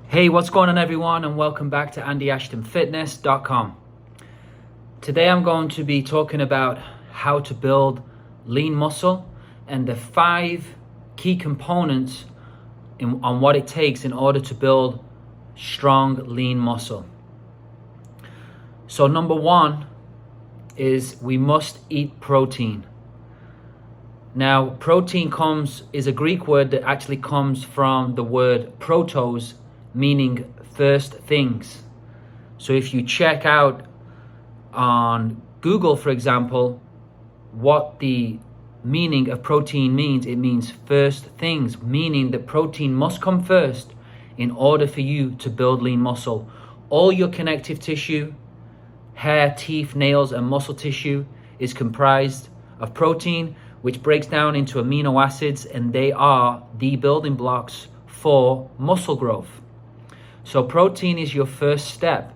Hey, what's going on everyone, and welcome back to andyashtonfitness.com. Today I'm going to be talking about how to build lean muscle and the 5 key components on what it takes in order to build strong lean muscle. So number 1 is we must eat protein. Now, protein is a Greek word that actually comes from the word protos, meaning first things. So if you check out on Google, for example, what the meaning of protein means, it means first things, meaning that protein must come first in order for you to build lean muscle. All your connective tissue, hair, teeth, nails, and muscle tissue is comprised of protein, which breaks down into amino acids, and they are the building blocks for muscle growth. So protein is your first step,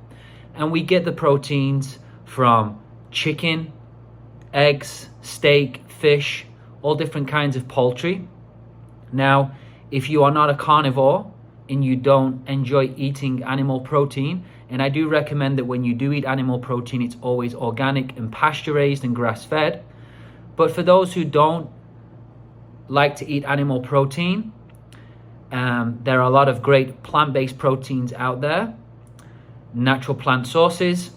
and we get the proteins from chicken, eggs, steak, fish, all different kinds of poultry. Now, if you are not a carnivore and you don't enjoy eating animal protein, and I do recommend that when you do eat animal protein, it's always organic and pasture-raised and grass-fed. But for those who don't like to eat animal protein, there are a lot of great plant-based proteins out there, natural plant sources,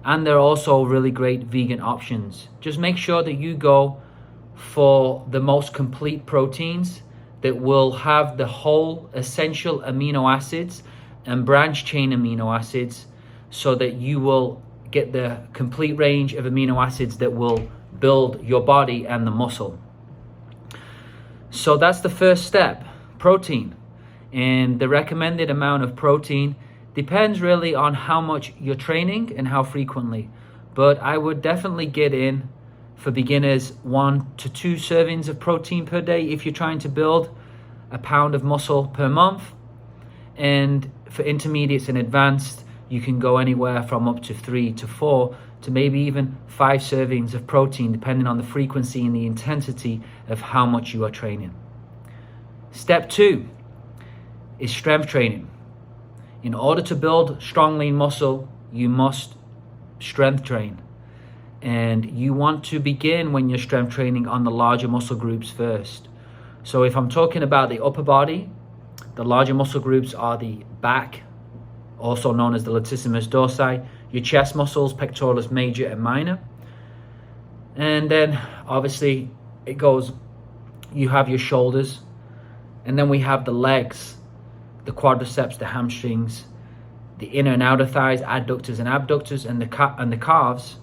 and there are also really great vegan options. Just make sure that you go for the most complete proteins that will have the whole essential amino acids and branch chain amino acids, so that you will get the complete range of amino acids that will build your body and the muscle. So that's the first step, protein. And the recommended amount of protein depends really on how much you're training and how frequently. But I would definitely get in, for beginners, 1 to 2 servings of protein per day if you're trying to build a pound of muscle per month. And for intermediates and advanced, you can go anywhere from up to 3 to 4 to maybe even 5 servings of protein, depending on the frequency and the intensity of how much you are training. Step 2 is strength training. In order to build strong lean muscle, you must strength train. And you want to begin when you're strength training on the larger muscle groups first. So if I'm talking about the upper body, the larger muscle groups are the back, also known as the latissimus dorsi, your chest muscles, pectoralis major and minor. And then obviously it goes, you have your shoulders, and then we have the legs, the quadriceps, the hamstrings, the inner and outer thighs, adductors and abductors, and the calves.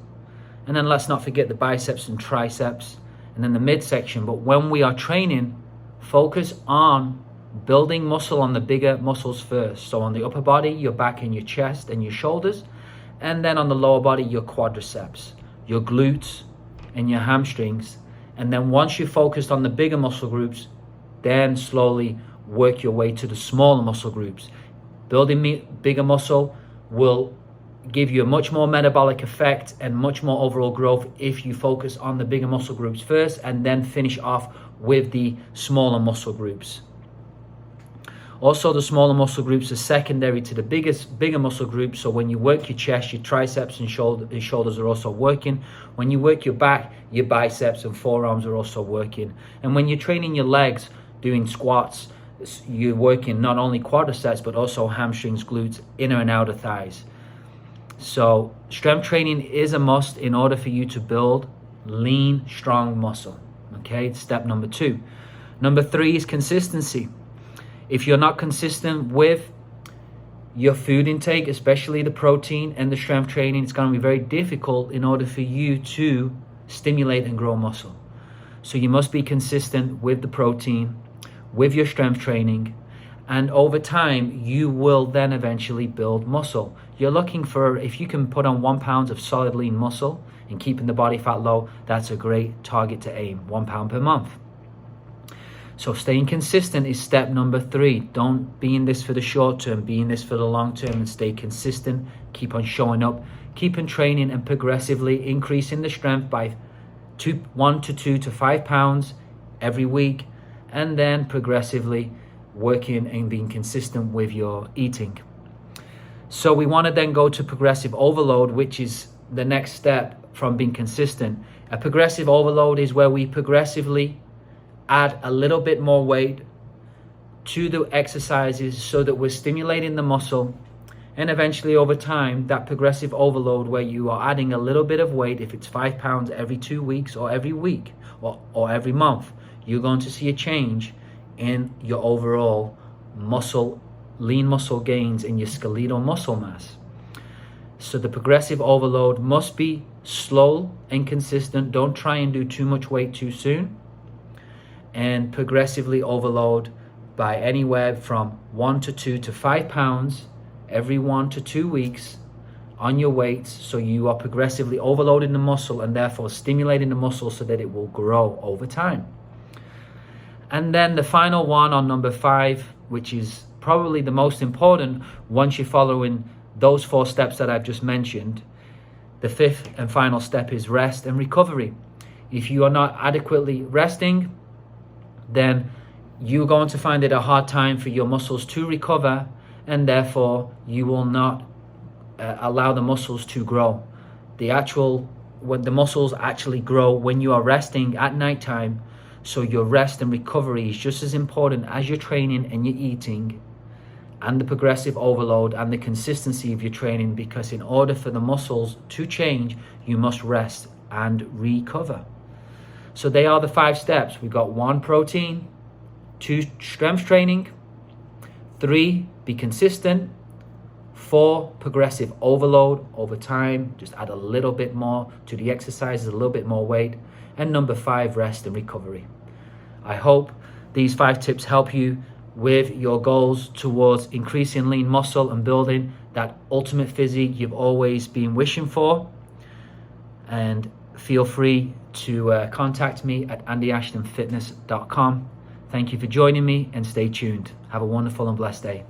And then let's not forget the biceps and triceps, and then the midsection. But when we are training, focus on building muscle on the bigger muscles first. So on the upper body, your back and your chest and your shoulders, and then on the lower body, your quadriceps, your glutes and your hamstrings. And then once you're focused on the bigger muscle groups, then slowly work your way to the smaller muscle groups. Building bigger muscle will give you a much more metabolic effect and much more overall growth if you focus on the bigger muscle groups first and then finish off with the smaller muscle groups. Also, the smaller muscle groups are secondary to the bigger muscle groups. So when you work your chest, your triceps and shoulders are also working. When you work your back, your biceps and forearms are also working. And when you're training your legs, doing squats, you're working not only quadriceps, but also hamstrings, glutes, inner and outer thighs. So strength training is a must in order for you to build lean, strong muscle. Okay, step number 2. Number 3 is consistency. If you're not consistent with your food intake, especially the protein and the strength training, it's going to be very difficult in order for you to stimulate and grow muscle. So you must be consistent with the protein, with your strength training, and over time you will then eventually build muscle. You're looking for, if you can put on 1 pound of solid lean muscle and keeping the body fat low, that's a great target to aim, 1 pound per month. So staying consistent is step number 3. Don't be in this for the short term, be in this for the long term, and stay consistent. Keep on showing up, keep on training, and progressively increasing the strength by 1 to 2 to 5 pounds every week, and then progressively working and being consistent with your eating. So we want to then go to progressive overload, which is the next step from being consistent. A progressive overload is where we progressively add a little bit more weight to the exercises so that we're stimulating the muscle, and eventually over time, that progressive overload where you are adding a little bit of weight, if it's 5 pounds every 2 weeks or every week or every month, you're going to see a change in your overall lean muscle gains in your skeletal muscle mass. So the progressive overload must be slow and consistent. Don't try and do too much weight too soon. And progressively overload by anywhere from 1 to 2 to 5 pounds every 1 to 2 weeks on your weights. So you are progressively overloading the muscle and therefore stimulating the muscle so that it will grow over time. And then the final one on number 5, which is probably the most important once you're following those 4 steps that I've just mentioned. The 5th and final step is rest and recovery. If you are not adequately resting, then you're going to find it a hard time for your muscles to recover, and therefore you will not allow the muscles to grow. When the muscles actually grow when you are resting at nighttime. So your rest and recovery is just as important as your training and your eating, and the progressive overload and the consistency of your training, because in order for the muscles to change, you must rest and recover. So they are the 5 steps. We've got 1, protein; 2, strength training; 3, be consistent; 4, progressive overload over time, just add a little bit more to the exercises, a little bit more weight; and number 5, rest and recovery. I hope these 5 tips help you with your goals towards increasing lean muscle and building that ultimate physique you've always been wishing for. And feel free to contact me at andyashtonfitness.com. Thank you for joining me, and stay tuned. Have a wonderful and blessed day.